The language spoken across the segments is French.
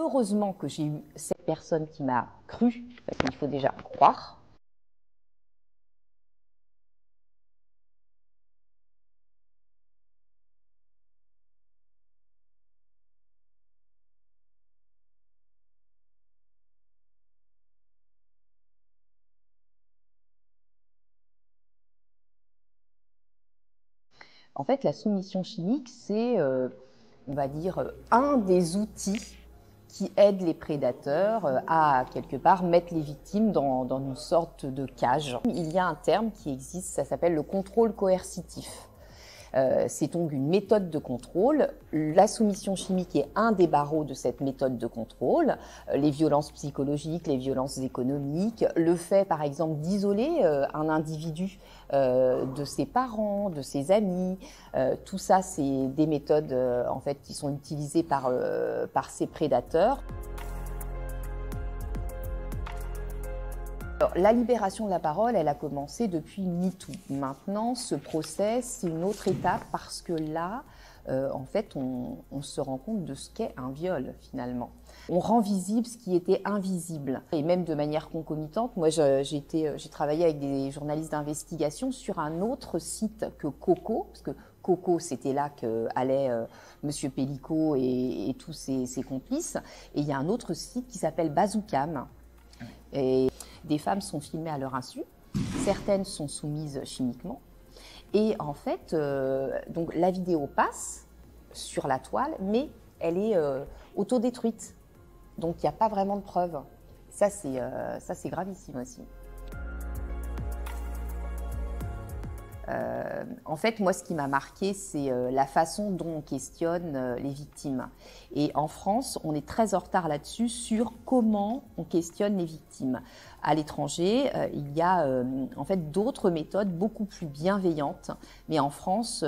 Heureusement que j'ai eu cette personne qui m'a cru, parce qu'il faut déjà croire. En fait, la soumission chimique, c'est, on va dire, un des outils qui aide les prédateurs à, quelque part, mettre les victimes dans une sorte de cage. Il y a un terme qui existe, ça s'appelle le contrôle coercitif. C'est donc une méthode de contrôle. La soumission chimique est un des barreaux de cette méthode de contrôle. Les violences psychologiques, les violences économiques, le fait par exemple d'isoler un individu de ses parents, de ses amis, tout ça c'est des méthodes en fait qui sont utilisées par ces prédateurs. Alors, la libération de la parole, elle a commencé depuis MeToo. Maintenant, ce procès, c'est une autre étape parce que là, en fait, on se rend compte de ce qu'est un viol, finalement. On rend visible ce qui était invisible. Et même de manière concomitante, moi, j'ai travaillé avec des journalistes d'investigation sur un autre site que Coco, parce que Coco, c'était là qu'allait Monsieur Pellicot et tous ses complices. Et il y a un autre site qui s'appelle Bazookan. Et des femmes sont filmées à leur insu, certaines sont soumises chimiquement, et en fait, donc la vidéo passe sur la toile, mais elle est autodétruite, donc il n'y a pas vraiment de preuve. Ça c'est gravissime aussi. En fait, moi, ce qui m'a marqué, c'est la façon dont on questionne les victimes. Et en France, on est très en retard là-dessus sur comment on questionne les victimes. À l'étranger, il y a en fait d'autres méthodes beaucoup plus bienveillantes. Mais en France,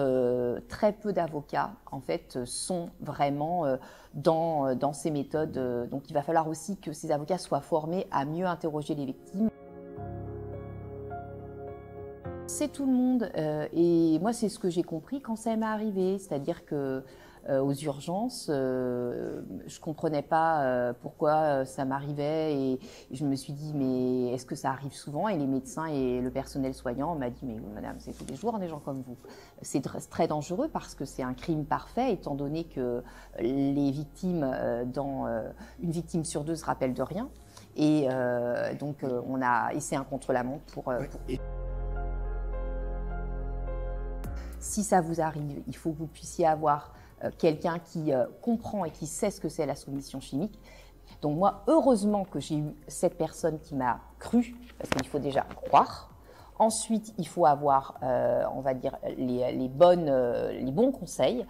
très peu d'avocats en fait sont vraiment dans ces méthodes. Donc, il va falloir aussi que ces avocats soient formés à mieux interroger les victimes. C'est tout le monde et moi c'est ce que j'ai compris quand ça m'est arrivé, c'est-à-dire que aux urgences, je comprenais pas pourquoi ça m'arrivait et je me suis dit mais est-ce que ça arrive souvent? Et les médecins et le personnel soignant m'a dit mais madame c'est tous les jours des gens comme vous. C'est très dangereux parce que c'est un crime parfait étant donné que les victimes une victime sur deux se rappelle de rien et donc on a et c'est un contre-la-montre pour Si ça vous arrive, il faut que vous puissiez avoir quelqu'un qui comprend et qui sait ce que c'est la soumission chimique. Donc moi, heureusement que j'ai eu cette personne qui m'a cru, parce qu'il faut déjà croire. Ensuite, il faut avoir, on va dire, les bons conseils.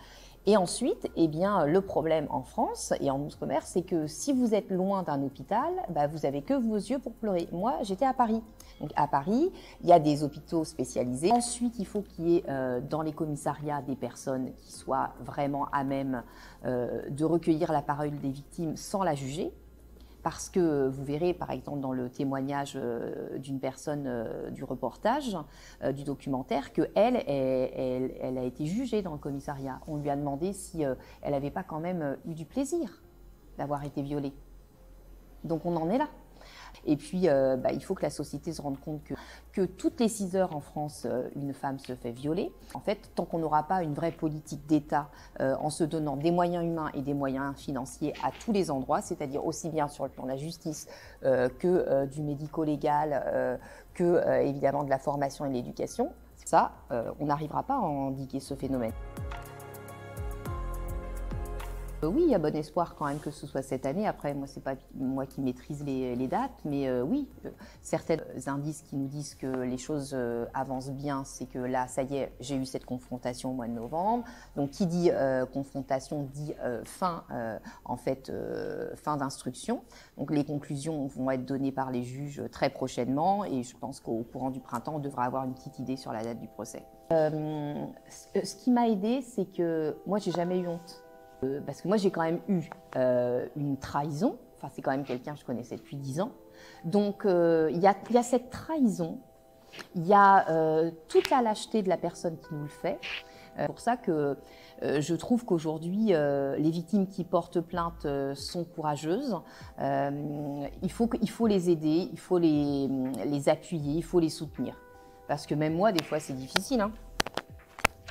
Et ensuite, eh bien, le problème en France et en outre-mer, c'est que si vous êtes loin d'un hôpital, bah, vous avez que vos yeux pour pleurer. Moi, j'étais à Paris. Donc à Paris, il y a des hôpitaux spécialisés. Ensuite, il faut qu'il y ait dans les commissariats des personnes qui soient vraiment à même de recueillir la parole des victimes sans la juger. Parce que vous verrez, par exemple, dans le témoignage d'une personne du reportage, du documentaire, qu'elle a été jugée dans le commissariat. On lui a demandé si elle n'avait pas quand même eu du plaisir d'avoir été violée. Donc on en est là. Et puis, il faut que la société se rende compte que toutes les 6 heures en France, une femme se fait violer. En fait, tant qu'on n'aura pas une vraie politique d'État en se donnant des moyens humains et des moyens financiers à tous les endroits, c'est-à-dire aussi bien sur le plan de la justice que du médico-légal, que évidemment de la formation et de l'éducation, ça, on n'arrivera pas à endiguer ce phénomène. Oui, il y a bon espoir quand même que ce soit cette année. Après, moi, c'est pas moi qui maîtrise les dates, mais oui, certains indices qui nous disent que les choses avancent bien, c'est que là, ça y est, j'ai eu cette confrontation au mois de novembre. Donc, qui dit confrontation dit fin d'instruction. Donc, les conclusions vont être données par les juges très prochainement, et je pense qu'au courant du printemps, on devra avoir une petite idée sur la date du procès. Ce qui m'a aidée, c'est que moi, j'ai jamais eu honte. Parce que moi, j'ai quand même eu une trahison. Enfin, c'est quand même quelqu'un que je connaissais depuis 10 ans. Donc, il y a cette trahison. Il y a toute la lâcheté de la personne qui nous le fait. C'est pour ça que je trouve qu'aujourd'hui, les victimes qui portent plainte sont courageuses. Il faut les aider, il faut les appuyer, il faut les soutenir. Parce que même moi, des fois, c'est difficile. Hein.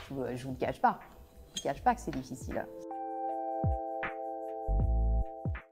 Je ne vous le cache pas. Je ne vous cache pas que c'est difficile.